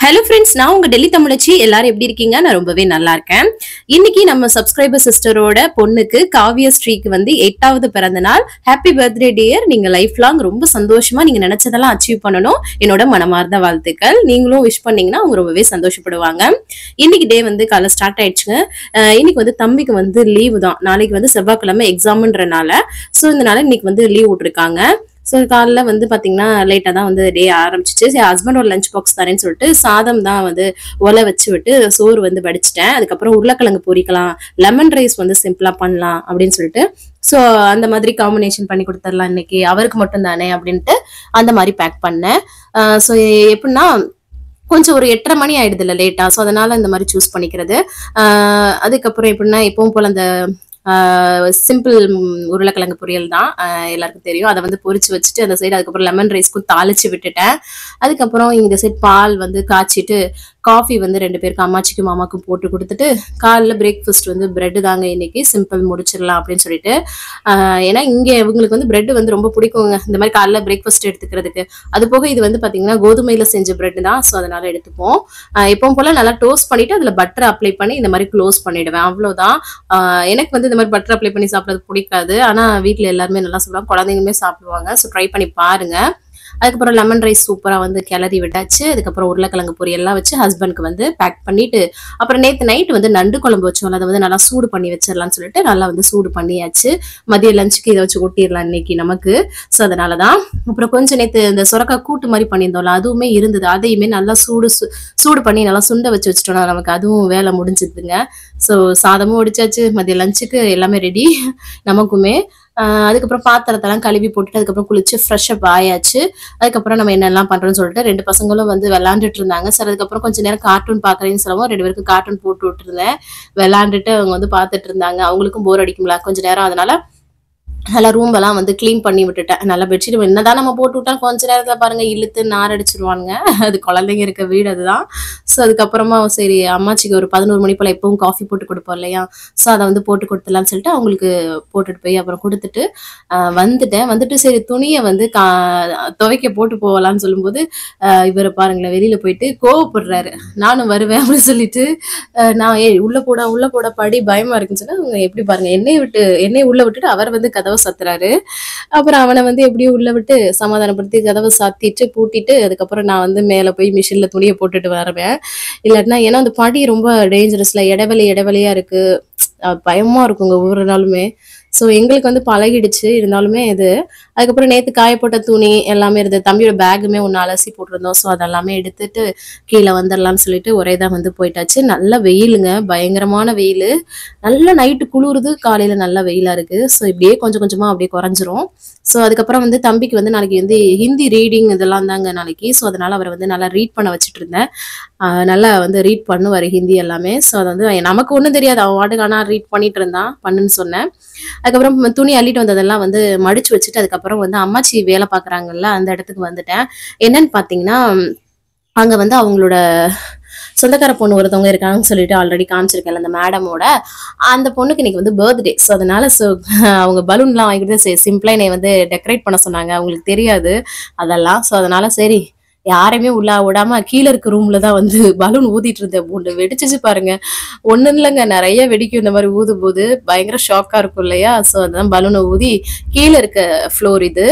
Hello friends, நான் உங்க டெல்லி தமிழச்சி. எல்லாரும் எப்படி இருக்கீங்க? நான் ரொம்பவே நல்லா இருக்கேன். இன்னைக்கு நம்ம சப்ஸ்கிரைபர் சிஸ்டரோட பொண்ணுக்கு காவியா ஸ்ரீக்கு வந்து 8வது பிறந்த நாள். Happy birthday dear. நீங்க லைஃப் லாங் ரொம்ப சந்தோஷமா நீங்க நினைச்சதெல்லாம் அச்சீவ் பண்ணணும். என்னோட மனமார்ந்த வாழ்த்துக்கள். நீங்களும் விஷ் பண்ணீங்கன்னா அவங்க ரொம்பவே சந்தோஷப்படுவாங்க. இன்னைக்கு டே வந்து காலை ஸ்டார்ட் ஆயிடுச்சுங்க. இன்னைக்கு வந்து தம்பிக்கு வந்து லீவு தான். நாளைக்கு வந்து செவ்வாய்க்கிழமை எக்ஸாம்ன்றனால இதனால இன்னைக்கு வந்து லீவ் விட்டுருக்காங்க. காலைல வந்து பாத்தீங்கன்னா லேட்டா தான் வந்து டே ஆரம்பிச்சிச்சு. சரி, ஹஸ்பண்டோட லஞ்ச் பாக்ஸ் தரேன்னு சொல்லிட்டு சாதம் தான் வந்து ஒலை வச்சு விட்டு சோறு வந்து வடிச்சிட்டேன். அதுக்கப்புறம் உருளைக்கிழங்கு பொரிக்கலாம், லெமன் ரைஸ் வந்து சிம்பிளா பண்ணலாம் அப்படின்னு சொல்லிட்டு சோ அந்த மாதிரி காம்பினேஷன் பண்ணி கொடுத்துடலாம் இன்னைக்கு, அவருக்கு மட்டும் தானே அப்படின்ட்டு அந்த மாதிரி பேக் பண்ணேன். ஸோ எப்படின்னா கொஞ்சம் ஒரு 8:30 மணி ஆயிடுது இல்ல லேட்டா, ஸோ அதனால இந்த மாதிரி சூஸ் பண்ணிக்கிறது. அதுக்கப்புறம் எப்படின்னா எப்பவும் போல அந்த சிம்பிள் உருளைக்கிழங்கு பொரியல் தான், எல்லாருக்கும் தெரியும். அதை வந்து பொரிச்சு வச்சுட்டு அந்த சைடு அதுக்கப்புறம் லெமன் ரைஸ்க்கும் தாளிச்சு விட்டுட்டேன். அதுக்கப்புறம் இந்த சைட் பால் வந்து காய்ச்சிட்டு காஃபி வந்து 2 பேருக்கு அம்மாச்சிக்கும் மாமாக்கும் போட்டு கொடுத்துட்டு காலைல பிரேக்ஃபாஸ்ட் வந்து பிரெட் தாங்க இன்னைக்கு சிம்பிள் முடிச்சிடலாம் அப்படின்னு சொல்லிட்டு. ஏன்னா இங்க இவங்களுக்கு வந்து பிரெட் வந்து ரொம்ப பிடிக்குங்க, இந்த மாதிரி காலைல பிரேக்ஃபாஸ்ட் எடுத்துக்கிறதுக்கு. அது போக இது வந்து பாத்தீங்கன்னா கோதுமையில செஞ்ச பிரெட் தான், ஸோ அதனால எடுத்துப்போம். எப்பவும் போல நல்லா டோஸ்ட் பண்ணிட்டு அதுல பட்டர் அப்ளை பண்ணி இந்த மாதிரி க்ளோஸ் பண்ணிடுவேன், அவ்வளவுதான். எனக்கு வந்து இந்த மாதிரி பட்டர் அப்ளை பண்ணி சாப்பிட்றது பிடிக்காது, ஆனா வீட்டுல எல்லாருமே நல்லா சாப்பிடுவாங்க, குழந்தைங்களுமே சாப்பிடுவாங்க. ஸோ ட்ரை பண்ணி பாருங்க. அதுக்கப்புறம் லெமன் ரைஸ் சூப்பரா வந்து கிளறி விட்டாச்சு. அதுக்கப்புறம் உருளைக்கிழங்கு பொரியல்லாம் வச்சு ஹஸ்பண்ட்க்கு வந்து பேக் பண்ணிட்டு, அப்புறம் நேத்து நைட் வந்து நண்டு குழம்பு வச்சோம், அதை வந்து நல்லா சூடு பண்ணி வச்சிடலாம்னு சொல்லிட்டு நல்லா வந்து சூடு பண்ணியாச்சு. மதிய லஞ்சுக்கு இதை வச்சு கொட்டிடலாம் இன்னைக்கு நமக்கு. ஸோ அதனாலதான். அப்புறம் கொஞ்சம் நேத்து இந்த சுரக்காய் கூட்டு மாதிரி பண்ணியிருந்தோம்ல, அதுவுமே இருந்தது. அதையுமே நல்லா சூடு பண்ணி நல்லா சுண்ட வச்சு வச்சுட்டோம்னா நமக்கு அதுவும் வேலை முடிஞ்சுதுங்க. ஸோ சாதமும் ஒடிச்சாச்சு, மதிய லஞ்சுக்கு எல்லாமே ரெடி நமக்குமே. அதுக்கப்புறம் பாத்திரத்தெல்லாம் கழுவி போட்டுட்டு அதுக்கப்புறம் குளிச்சு ஃப்ரெஷ் அப் ஆயாச்சு. அதுக்கப்புறம் நம்ம என்னெல்லாம் பண்றோம்னு சொல்லிட்டு 2 பசங்களும் வந்து விளையாண்டுட்டு இருந்தாங்க. சரி, அதுக்கப்புறம் கொஞ்சம் நேரம் கார்ட்டூன் பாக்குறேன்னு சொல்லவும் 2 பேருக்கும் கார்ட்டூன் போட்டு விட்டுருந்தேன். விளையாண்டுட்டு அவங்க வந்து பாத்துட்டு இருந்தாங்க. அவங்களுக்கும் போர் அடிக்கும்ல கொஞ்ச நேரம், அதனால நல்லா ரூம் எல்லாம் வந்து கிளீன் பண்ணி விட்டுட்டேன். நல்லா பெட்ஷீட் என்னதான் நம்ம போட்டு விட்டா கொஞ்ச நேரத்துல பாருங்க இழுத்து நார் அடிச்சிருவானுங்க. அது குழந்தைங்க இருக்க வீடு அதுதான். ஸோ அதுக்கப்புறமா சரி அம்மாச்சிக்கு ஒரு 11 மணி போல எப்பவும் காஃபி போட்டு கொடுப்போம் இல்லையா, ஸோ அதை வந்து போட்டு கொடுத்துலான்னு சொல்லிட்டு அவங்களுக்கு போட்டுட்டு போய் அப்புறம் கொடுத்துட்டு வந்துட்டு சரி துணியை வந்து துவைக்க போட்டு போகலான்னு சொல்லும்போது இவரை பாருங்களேன் வெளியில போயிட்டு கோவப்படுறாரு. நானும் வருவேன் அப்படின்னு சொல்லிட்டு நான் உள்ள போட படி பயமா இருக்குன்னு சொன்னா அவங்க எப்படி பாருங்க என்னைய உள்ள விட்டுட்டு அவர் வந்து கதவை சத்துறாரு. அப்புறம் அவனை வந்து எப்படியும் உள்ள விட்டு சமாதானப்படுத்தி கதவை சாத்திட்டு பூட்டிட்டு அதுக்கப்புறம் நான் வந்து மேல போய் மிஷின்ல துணியை போட்டுட்டு வருவேன். இல்லாட்டினா ஏன்னா அந்த படி ரொம்ப டேஞ்சரஸ்ல இடைவெளியா இருக்கு, பயமா இருக்குங்க ஒவ்வொரு நாளுமே. ஸோ எங்களுக்கு வந்து பழகிடுச்சு, இருந்தாலுமே இது. அதுக்கப்புறம் நேற்று காயப்போட்ட துணி எல்லாமே இருந்தது, தம்பியோட பேக்குமே ஒன்று அலசி போட்டிருந்தோம். ஸோ அதெல்லாமே எடுத்துட்டு கீழே வந்துடலாம்னு சொல்லிட்டு ஒரே தான் வந்து போயிட்டாச்சு. நல்ல வெயிலுங்க, பயங்கரமான வெயில். நல்லா நைட்டு குளிருது, காலையில நல்லா வெயிலா இருக்கு. ஸோ இப்படியே கொஞ்சம் கொஞ்சமா அப்படியே குறைஞ்சிரும். ஸோ அதுக்கப்புறம் வந்து தம்பிக்கு வந்து நாளைக்கு வந்து ஹிந்தி ரீடிங் இதெல்லாம் தாங்க நாளைக்கு. ஸோ அதனால அவரை வந்து நல்லா ரீட் பண்ண வச்சுட்டு இருந்தேன். நல்லா வந்து ரீட் பண்ணுவார் ஹிந்தி எல்லாமே. ஸோ அது வந்து நமக்கு ஒன்றும் தெரியாது, அவன் வாட்டுக்கு ஆனால் ரீட் பண்ணிட்டு இருந்தான், பண்ணுன்னு சொன்னேன். அதுக்கப்புறம் துணி அள்ளிட்டு வந்ததெல்லாம் வந்து மடிச்சு வச்சுட்டு அதுக்கப்புறம் வந்து அம்மாச்சி வேலை பாக்குறாங்கல்ல அந்த இடத்துக்கு வந்துட்டேன். என்னன்னு பாத்தீங்கன்னா அங்க வந்து அவங்களோட சொந்தக்கார பொண்ணு ஒருத்தவங்க இருக்காங்கன்னு சொல்லிட்டு ஆல்ரெடி காமிச்சிருக்கேன் அந்த மேடமோட. அந்த பொண்ணுக்கு இன்னைக்கு வந்து பர்த்டே. ஸோ அதனால அவங்க பலூன்லாம் வாங்கிட்டு சிம்பிளா என்னை வந்து டெக்கரேட் பண்ண சொன்னாங்க, அவங்களுக்கு தெரியாது அதெல்லாம். ஸோ அதனால சரி யாரையுமே உள்ள விடாம கீழே இருக்க ரூம்ல தான் வந்து பலூன் ஊதிட்டு இருந்தேன். ஒன்று வெடிச்சிச்சு பாருங்க, ஒண்ணு இல்லைங்க நிறைய வெடிக்கும் இந்த மாதிரி ஊதும் போது, பயங்கர ஷாக்கா இருக்கும் இல்லையா. ஸோ அதான் பலூனை ஊதி கீழே இருக்க ஃப்ளோர், இது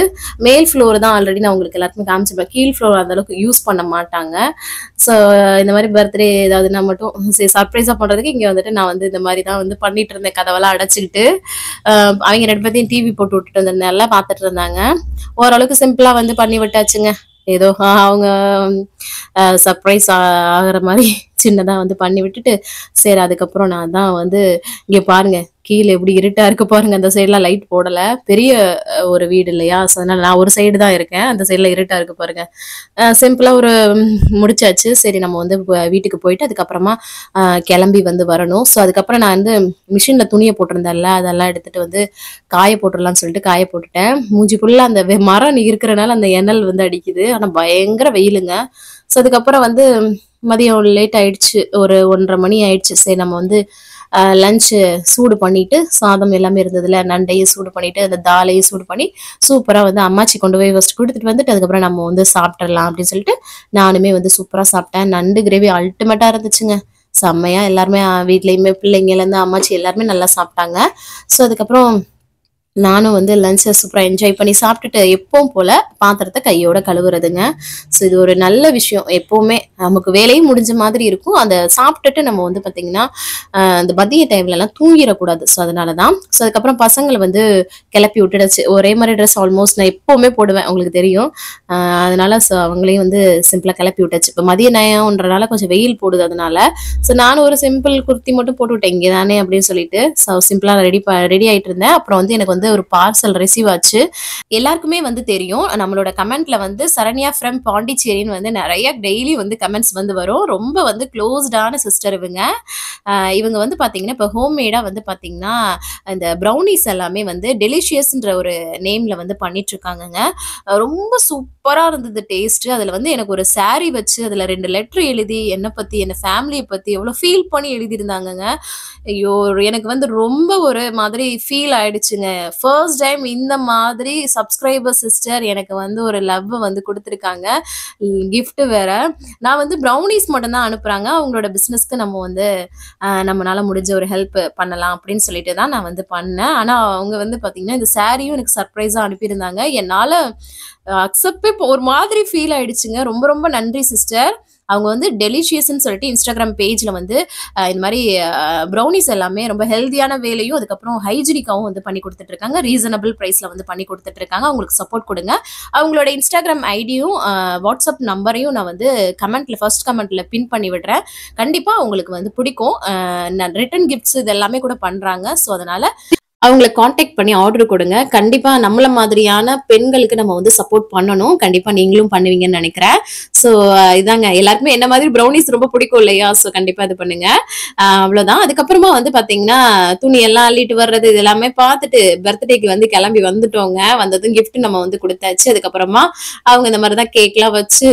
மேல் ஃப்ளோர் தான் ஆல்ரெடி நான் உங்களுக்கு எல்லாருக்குமே காமிச்சிருப்பேன். கீழ் ஃப்ளோர் அந்த அளவுக்கு யூஸ் பண்ண மாட்டாங்க. ஸோ இந்த மாதிரி பர்த்டே ஏதாவதுனா மட்டும் சர்ப்ரைஸா பண்றதுக்கு இங்க வந்துட்டு நான் வந்து இந்த மாதிரி தான் வந்து பண்ணிட்டு இருந்தேன், கதவெல்லாம் அடைச்சிக்கிட்டு. அவங்க 2 பேர்த்தையும் டிவி போட்டு விட்டுட்டு இருந்ததுனால பார்த்துட்டு இருந்தாங்க. ஓரளவுக்கு சிம்பிளா வந்து பண்ணி விட்டாச்சுங்க. ஏதோ அவங்க சர்ப்ரைஸ் ஆகிற மாதிரி சின்னதா வந்து பண்ணி விட்டுட்டு சரி அதுக்கப்புறம் நான் தான் வந்து இங்க பாருங்க கீழே எப்படி இருட்டா இருக்கு பாருங்க, அந்த சைட்லாம் லைட் போடல, பெரிய ஒரு வீடு இல்லையா. ஸோ அதனால நான் ஒரு சைடு தான் இருக்கேன், அந்த சைட்ல இருட்டா இருக்கு பாருங்க. சிம்பிளா ஒரு முடிச்சாச்சு. சரி நம்ம வந்து வீட்டுக்கு போயிட்டு அதுக்கப்புறமா கிளம்பி வந்து வரணும். ஸோ அதுக்கப்புறம் நான் வந்து மிஷின்ல துணியை போட்டிருந்தேன்ல அதெல்லாம் எடுத்துட்டு வந்து காய போட்டுடலாம்னு சொல்லிட்டு காய போட்டுட்டேன். மூஞ்சி ஃபுல்லா அந்த மரம் இருக்கிறனால அந்த எண்ணல் வந்து அடிக்குது, ஆனா பயங்கர வெயிலுங்க. ஸோ அதுக்கப்புறம் வந்து மதியம் லேட் ஆயிடுச்சு. ஒரு 1:30 மணி ஆயிடுச்சு. சரி நம்ம வந்து லஞ்சு சூடு பண்ணிட்டு, சாதம் எல்லாமே இருந்ததுல, நண்டையும் சூடு பண்ணிட்டு, அந்த தாலையும் சூடு பண்ணி, சூப்பரா வந்து அம்மாச்சி கொண்டு போய் ஃபர்ஸ்ட் குடுத்துட்டு வந்துட்டு, அதுக்கப்புறம் நம்ம வந்து சாப்பிட்டுறலாம் அப்படின்னு சொல்லிட்டு, நானுமே வந்து சூப்பரா சாப்பிட்டேன். நண்டு கிரேவி அல்டிமேட்டா இருந்துச்சுங்க. செம்மையா எல்லாருமே வீட்லயுமே பிள்ளைங்கலேருந்து அம்மாச்சி எல்லாருமே நல்லா சாப்பிட்டாங்க. ஸோ அதுக்கப்புறம் நானும் வந்து லஞ்ச சூப்பரா என்ஜாய் பண்ணி சாப்பிட்டுட்டு, எப்பவும் போல பாத்திரத்த கையோட கழுவுறதுங்க. ஸோ இது ஒரு நல்ல விஷயம். எப்பவுமே நமக்கு வேலையும் முடிஞ்ச மாதிரி இருக்கும். அந்த சாப்பிட்டுட்டு நம்ம வந்து பார்த்தீங்கன்னா, அந்த மதிய டைம்லலாம் தூங்கிரக்கூடாது. ஸோ அதனால தான். ஸோ அதுக்கப்புறம் பசங்கள வந்து கிளப்பி விட்டுடுச்சு. ஒரே மாரி ட்ரெஸ் ஆல்மோஸ்ட் நான் எப்பவுமே போடுவேன். உங்களுக்கு தெரியும். அ அதனால அவங்களையும் வந்து சிம்பிளா கிளப்பி விட்டாச்சு. இப்ப மதிய நேரம்ன்றனால கொஞ்சம் வெயில் போடுது அதனால. ஸோ நானும் ஒரு சிம்பிள் குர்த்தி மட்டும் போட்டு விட்டேன். இங்கே தானே அப்படின்னு சொல்லிட்டு. ஸோ சிம்பிளா ரெடி ஆயிட்டு இருந்தேன். அப்புறம் வந்து எனக்கு வந்து ஒரு பார்சல் ரிசீவ் ஆச்சு. எல்லாருக்குமே வந்து தெரியும். நம்மளோட கமெண்ட்ல வந்து சரண்யா ஃப்ரம் பாண்டிச்சேரின்னு வந்து நெறைய டெய்லி வந்து கமெண்ட்ஸ் வந்து வரும். ரொம்ப வந்து க்ளோஸ்டான சிஸ்டர் இவங்க. இவங்க வந்து பார்த்தீங்கன்னா, இப்ப ஹோம்மேடா வந்து பார்த்தீங்கன்னா, இந்த ப்ரௌனீஸ் எல்லாமே வந்து டெலிஷியஸ்ன்ற ஒரு நேம்ல வந்து பண்ணிட்டுருக்காங்கங்க. ரொம்ப சூப்பரா இருந்தது டேஸ்ட்டு. அதுல வந்து எனக்கு ஒரு சாரி வச்சு, அதுல 2 லெட்டர் எழுதி, என்ன பத்தி, என்ன ஃபேமிலிய பத்தி எவ்வளோ ஃபீல் பண்ணி எழுதியிருந்தாங்கங்க. ஐயோ! எனக்கு வந்து ரொம்ப ஒரு மாதிரி ஃபீல் ஆயிடுச்சுங்க. ஃபர்ஸ்ட் டைம் இந்த மாதிரி சப்ஸ்கிரைபர் சிஸ்டர் எனக்கு வந்து ஒரு லவ்வ வந்து குடுத்துருக்காங்க. கிஃப்ட் வேற. நான் வந்து ப்ரௌனீஸ் மட்டும் தான் அனுப்புறாங்க. அவங்களோட பிசினஸ்க்கு நம்ம வந்து நம்மனால முடிஞ்ச ஒரு ஹெல்ப் பண்ணலாம் அப்படின்னு சொல்லிட்டு தான் நான் வந்து பண்ணேன். ஆனா அவங்க வந்து பார்த்தீங்கன்னா, இந்த சாரியும் எனக்கு சர்ப்ரைஸா அனுப்பியிருந்தாங்க. என்னால அக்செப்டே ஒரு மாதிரி ஃபீல் ஆயிடுச்சுங்க. ரொம்ப ரொம்ப நன்றி சிஸ்டர். அவங்க வந்து டெலிஷியஸ்ன்னு சொல்லிட்டு இன்ஸ்டாகிராம் பேஜ்ல வந்து இந்த மாரி ப்ரௌனீஸ் எல்லாமே ரொம்ப ஹெல்தியான வேலையும், அதுக்கப்புறம் ஹைஜீனிக்காவும் வந்து பண்ணி குடுத்துட்டு இருக்காங்க. ரீசனபிள் பிரைஸ்ல வந்து பண்ணி குடுத்துட்டு இருக்காங்க. அவங்களுக்கு சப்போர்ட் குடுங்க. அவங்களோட இன்ஸ்டாகிராம் ஐடியும், வாட்ஸ்அப் நம்பரையும் நான் வந்து ஃபர்ஸ்ட் கமெண்ட்ல பின் பண்ணி விடுறேன். கண்டிப்பா உங்களுக்கு வந்து பிடிக்கும். ரிட்டர்ன் கிஃப்ட்ஸ் இது எல்லாமே கூட பண்றாங்க. ஸோ அதனால அவங்கள கான்டாக்ட் பண்ணி ஆர்டர் கொடுங்க. கண்டிப்பா நம்மள மாதிரியான பெண்களுக்கு நம்ம வந்து சப்போர்ட் பண்ணணும். கண்டிப்பா நீங்களும் பண்ணுவீங்கன்னு நெனைக்கிறேன். ஸோ இதாங்க எல்லாருக்குமே என்ன மாதிரி ப்ரௌனீஸ் ரொம்ப பிடிக்கும் இல்லையா? ஸோ கண்டிப்பா இது பண்ணுங்க. அவ்வளோதான். அதுக்கப்புறமா வந்து பார்த்தீங்கன்னா, துணி எல்லாம் அள்ளிட்டு வர்றது இது எல்லாமே பார்த்துட்டு, பர்த்டேக்கு வந்து கிளம்பி வந்துட்டோங்க. வந்ததும் கிஃப்ட் நம்ம வந்து குடுத்தாச்சு. அதுக்கப்புறமா அவங்க இந்த மாரி தான் கேக்லாம் வச்சு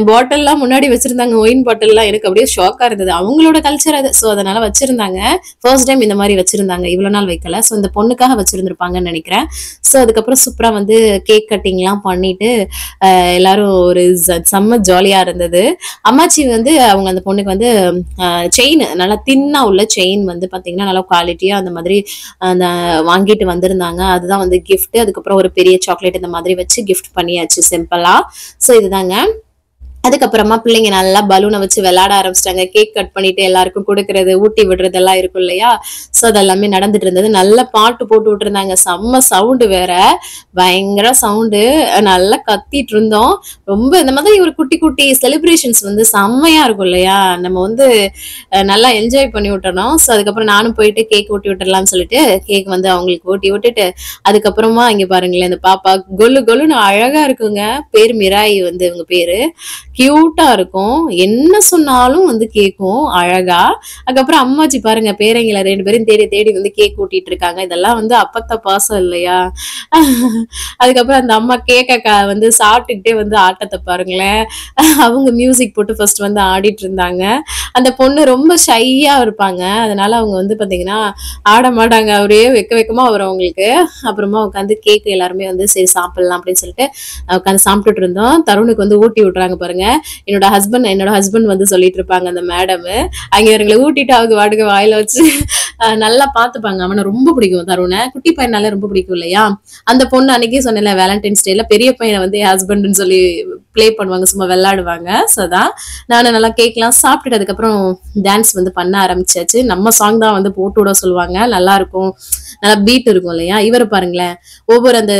பாட்டில்லாம் முன்னாடி வச்சிருந்தாங்க. ஒயின் பாட்டில்லாம் எனக்கு அப்படியே ஷாக்கா இருந்தது. அவங்களோட கல்ச்சர் அது. ஸோ அதனால வச்சிருந்தாங்க. ஃபர்ஸ்ட் டைம் இந்த மாரி வச்சிருந்தாங்க. இவ்வளோ நாள் வைக்கல. ஸோ இந்த பொண்ணுக்காக வச்சிருந்திருப்பாங்கன்னு நெனைக்கிறேன். ஸோ அதுக்கப்புறம் சூப்பரா வந்து கேக் கட்டிங்லாம் பண்ணிட்டு, எல்லாரும் ஒரு செம்ம ஜாலியா இருந்தது. அம்மாச்சி வந்து அவங்க அந்த பொண்ணுக்கு வந்து செயின் நல்லா தின்னா உள்ள செயின் வந்து பார்த்தீங்கன்னா, நல்லா குவாலிட்டியா அந்த மாதிரி அந்த வாங்கிட்டு வந்திருந்தாங்க. அதுதான் வந்து கிஃப்ட். அதுக்கப்புறம் ஒரு பெரிய சாக்லேட் இந்த மாதிரி வச்சு கிஃப்ட் பண்ணியாச்சு சிம்பிளா. ஸோ இதுதாங்க. அதுக்கப்புறமா பிள்ளைங்க நல்லா பலூனை வச்சு விளையாட ஆரம்பிச்சிட்டாங்க. கேக் கட் பண்ணிட்டு எல்லாருக்கும் கொடுக்கறது, ஊட்டி விடுறதெல்லாம் இருக்கும் இல்லையா? ஸோ அதெல்லாமே நடந்துட்டு இருந்தது. நல்ல பாட்டு போட்டு விட்டுருந்தாங்க. செம்ம சவுண்டு வேற. பயங்கர சவுண்டு. நல்லா கத்திட்டு இருந்தோம். ரொம்ப இந்த மாதிரி ஒரு குட்டி குட்டி செலிப்ரேஷன்ஸ் வந்து செம்மையா இருக்கும் இல்லையா? நம்ம வந்து நல்லா என்ஜாய் பண்ணி விட்டணும். ஸோ அதுக்கப்புறம் நானும் போயிட்டு கேக் ஊட்டி விட்டுறலாம்னு சொல்லிட்டு கேக் வந்து அவங்களுக்கு ஊட்டி விட்டுட்டு, அதுக்கப்புறமா இங்க பாருங்களேன் இந்த பாப்பா கொலு கொலுன்னு அழகா இருக்குங்க. பேர் மிராய் வந்து இவங்க பேரு. கியூட்டா இருக்கும். என்ன சொன்னாலும் வந்து கேட்கும் அழகா. அதுக்கப்புறம் அம்மாச்சி பாருங்க பேரங்கள 2 பேரும் தேடி தேடி வந்து கேக் ஊட்டிட்டு இருக்காங்க. இதெல்லாம் வந்து அப்பத்த பாசம் இல்லையா? அதுக்கப்புறம் அந்த அம்மா கேக்க வந்து சாப்பிட்டுக்கிட்டே வந்து ஆட்டத்தை பாருங்களேன். அவங்க மியூசிக் போட்டு ஃபர்ஸ்ட் வந்து ஆடிட்டு இருந்தாங்க. அந்த பொண்ணு ரொம்ப ஷையா இருப்பாங்க. அதனால அவங்க வந்து பாத்தீங்கன்னா ஆட மாட்டாங்க. ஒரே வெக்க வெக்கமா வரும் அவங்களுக்கு. அப்புறமா உட்காந்து கேக் எல்லாருமே வந்து சரி சாப்பிடலாம் அப்படின்னு சொல்லிட்டு உட்காந்து சாப்பிட்டுட்டு இருந்தோம். தருணுக்கு வந்து ஊட்டி விட்டுறாங்க பாருங்க. என்னோட ஹஸ்பண்ட் வந்து சொல்லிட்டு இருப்பாங்க அந்த மேடம். அங்க இவங்களை ஊட்டிட்டு அவங்க வாடுக வாயில வச்சு நல்லா பாத்துப்பாங்க. அவனை ரொம்ப பிடிக்கும் தருணை. குட்டி பையனால ரொம்ப பிடிக்கும் இல்லையா? அந்த பொண்ணு அன்னைக்கே சொன்னேன்ல வேலண்டைன்ஸ் டேல பெரிய பையனை வந்து ஹஸ்பண்ட்னு சொல்லி ப்ளே பண்ணுவாங்க, சும்மா விளையாடுவாங்க. ஸோ அதான் நானும் நல்லா கேக்லாம் சாப்பிட்டுட்டு அதுக்கப்புறம் டான்ஸ் வந்து பண்ண ஆரம்பிச்சாச்சு. நம்ம சாங் தான் வந்து போட்டு விட சொல்லுவாங்க. நல்லா இருக்கும். நல்லா பீட் இருக்கும் இல்லையா? இவரை பாருங்களேன், ஒவ்வொரு அந்த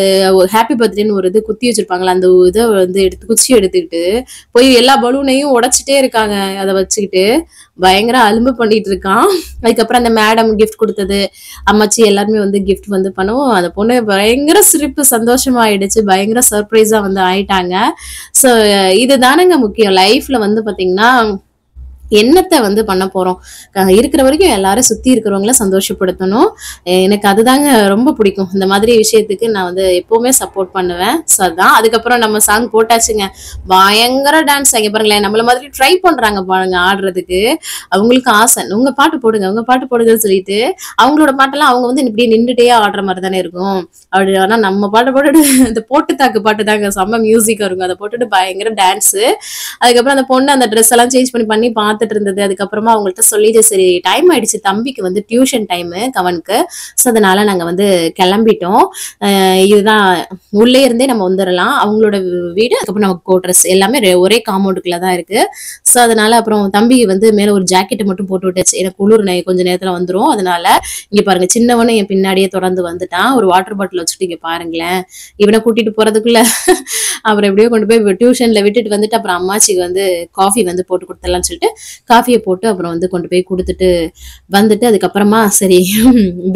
ஹாப்பி பர்த்டேன்னு ஒரு இது குத்தி வச்சிருப்பாங்களா, அந்த இதை வந்து குச்சி எடுத்துக்கிட்டு போய் எல்லா பலூனையும் உடைச்சிட்டே இருக்காங்க. அதை வச்சுக்கிட்டு பயங்கர அலும்பு பண்ணிட்டு இருக்கான். அதுக்கப்புறம் அந்த மேடம் கிஃப்ட் கொடுத்தது, அம்மாச்சி எல்லாருமே வந்து கிஃப்ட் வந்து பண்ணுவோம். அந்த பொண்ணு பயங்கர சிரிப்பு சந்தோஷமா ஆயிடுச்சு. பயங்கர சர்ப்ரைஸா வந்து ஆயிட்டாங்க. ஸோ இதுதானங்க முக்கியம் லைஃப்ல வந்து பாத்தீங்கன்னா என்னத்த வந்து பண்ண போறோம். இருக்கிற வரைக்கும் எல்லாரும் சுத்தி இருக்கிறவங்கள சந்தோஷப்படுத்தணும். எனக்கு அதுதாங்க ரொம்ப பிடிக்கும். இந்த மாதிரி விஷயத்துக்கு நான் வந்து எப்பவுமே சப்போர்ட் பண்ணுவேன். ஸோ அதான். அதுக்கப்புறம் நம்ம சாங் போட்டாச்சுங்க. பயங்கர டான்ஸ் அங்க பாருங்களேன். நம்மள மாதிரி ட்ரை பண்றாங்க பாருங்க ஆடுறதுக்கு. அவங்களுக்கு ஆசை. உங்க பாட்டு போடுங்க, உங்க பாட்டு போடுங்கன்னு சொல்லிட்டு, அவங்களோட பாட்டெல்லாம் அவங்க வந்து இப்படியே நின்னுட்டே ஆடுற மாரி தானே இருக்கும். அப்படி ஆனா நம்ம பாட்ட போட்டுட்டு இந்த போட்டு தாக்கு பாட்டு தாங்க செம்ம மியூசிக்கா இருக்கும். அத போட்டுட்டு பயங்கர டான்ஸு. அதுக்கப்புறம் அந்த பொண்ணு அந்த ட்ரெஸ் எல்லாம் சேஞ்ச் பண்ணி பார்த்துட்டு இருந்தது. அதுக்கப்புறமா அவங்கள்ட்ட சொல்லிட்டு சரி டைம் ஆயிடுச்சு, தம்பிக்கு வந்து டியூஷன் டைமு கவனுக்கு. ஸோ அதனால நாங்க வந்து கிளம்பிட்டோம். இதுதான், உள்ளே இருந்தே நம்ம வந்துடலாம். அவங்களோட வீடு, அதுக்கப்புறம் நமக்கு கோட்ரஸ் எல்லாமே ஒரே காம்பவுண்டுக்குள்ள தான் இருக்கு. ஸோ அதனால அப்புறம் தம்பி வந்து மேல ஒரு ஜாக்கெட்டை மட்டும் போட்டு விட்டாச்சு. எனக்கு குளிர் கொஞ்ச நேரத்துல வந்துரும். அதனால இங்க பாருங்க, சின்னவனும் என் பின்னாடியே தொடர்ந்து வந்துட்டான். ஒரு வாட்டர் பாட்டில் வச்சுட்டு இங்க பாருங்களேன். இவனை கூட்டிட்டு போறதுக்குள்ள அப்புறம் எப்படியோ கொண்டு போய் டியூஷன்ல விட்டுட்டு வந்துட்டு அப்புறம் அம்மாச்சிக்கு வந்து காஃபி வந்து போட்டு கொடுத்துடலாம்னு சொல்லிட்டு காஃபியை போட்டு அப்புறம் வந்து கொண்டு போய் கொடுத்துட்டு வந்துட்டு அதுக்கப்புறமா சரி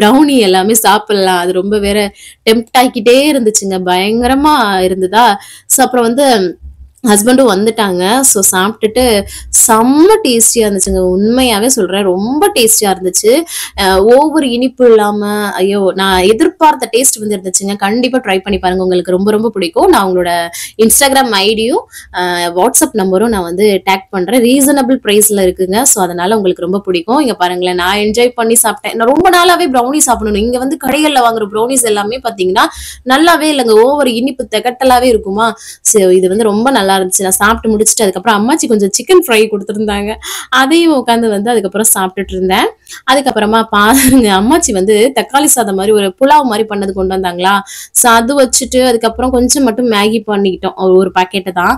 ப்ரௌனி எல்லாமே சாப்பிடலாம். அது ரொம்ப வேற டெம்ப்ட் ஆகிக்கிட்டே இருந்துச்சுங்க, பயங்கரமா இருந்ததா. ஸோ அப்புறம் வந்து ஹஸ்பண்டும் வந்துட்டாங்க. ஸோ சாப்பிட்டுட்டு செம்ம டேஸ்டியா இருந்துச்சுங்க. உண்மையாவே சொல்றேன், ரொம்ப டேஸ்டியா இருந்துச்சு. ஓவர் இனிப்பு இல்லாம, ஐயோ நான் எதிர்பார்த்த டேஸ்ட் வந்து இருந்துச்சுங்க. கண்டிப்பா ட்ரை பண்ணி பாருங்க, உங்களுக்கு ரொம்ப ரொம்ப பிடிக்கும். நான் உங்களோட இன்ஸ்டாகிராம் ஐடியும் வாட்ஸ்அப் நம்பரும் நான் வந்து டேக் பண்றேன். ரீசனபிள் பிரைஸ்ல இருக்குங்க. ஸோ அதனால உங்களுக்கு ரொம்ப பிடிக்கும். இங்க பாருங்களேன், நான் என்ஜாய் பண்ணி சாப்பிட்டேன். நான் ரொம்ப நாளாவே ப்ரௌனி சாப்பிடணும். இங்க வந்து கடைகள்ல வாங்குற ப்ரௌனிஸ் எல்லாமே பாத்தீங்கன்னா நல்லாவே இல்லைங்க, ஓவர் இனிப்பு திகட்டலாவே இருக்குமா. ஸோ இது வந்து ரொம்ப நல்லா இருந்துச்சு. நான் சாப்பிட்டு முடிச்சுட்டு அதுக்கப்புறம் அம்மாச்சி கொஞ்சம் சிக்கன் ஃப்ரை கொடுத்துருந்தாங்க. அதையும் உட்காந்து வந்து அதுக்கப்புறம் சாப்பிட்டுட்டு இருந்தேன். அதுக்கப்புறமா பாருங்க, அம்மாச்சி வந்து தக்காளி சாதம் மாதிரி ஒரு புலாவ் மாதிரி பண்ணது கொண்டு வந்தாங்களா. ஸோ அது வச்சுட்டு அதுக்கப்புறம் கொஞ்சம் மட்டும் மேகி பண்ணிக்கிட்டோம், ஒரு பாக்கெட்டு தான்.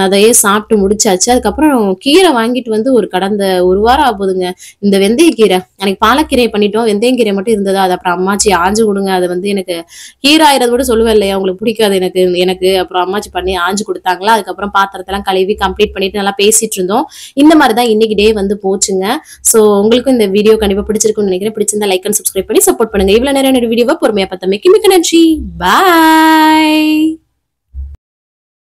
அதையே சாப்பிட்டு முடிச்சாச்சு. அதுக்கப்புறம் கீரை வாங்கிட்டு வந்து ஒரு கடந்த ஒரு வாரம் ஆகுதுங்க. இந்த வெந்தயக்கீரை அன்னைக்கு பாலக்கீரை பண்ணிட்டோம், வெந்தயக்கீரை மட்டும் இருந்ததா. அது அப்புறம் அம்மாச்சி ஆஞ்சு கொடுங்க, அது வந்து எனக்கு கீரை ஆயிரது கூட சொல்லுவேன் இல்லையா, உங்களுக்கு பிடிக்காது எனக்கு எனக்கு அப்புறம் அம்மாச்சி பண்ணி ஆஞ்சு கொடுத்தாங்களா. அதுக்கப்புறம் பாத்திரத்தெல்லாம் கழுவி கம்ப்ளீட் பண்ணிட்டு நல்லா பேசிட்டு இருந்தோம். இந்த மாதிரி தான் இன்னைக்கு டே வந்து போச்சுங்க. ஸோ உங்களுக்கும் இந்த வீடியோ கண்டிப்பா பிடிச்சிருக்கும்னு நினைக்கிறேன். பிடிச்சிருந்தா லைக் அண்ட் சப்ஸ்கிரைப் பண்ணி சப்போர்ட் பண்ணுங்க. இவ்வளவு நேரம் வீடியோவை பொறுமையா பார்த்தமைக்கு மிக்க நன்றி. பாய்.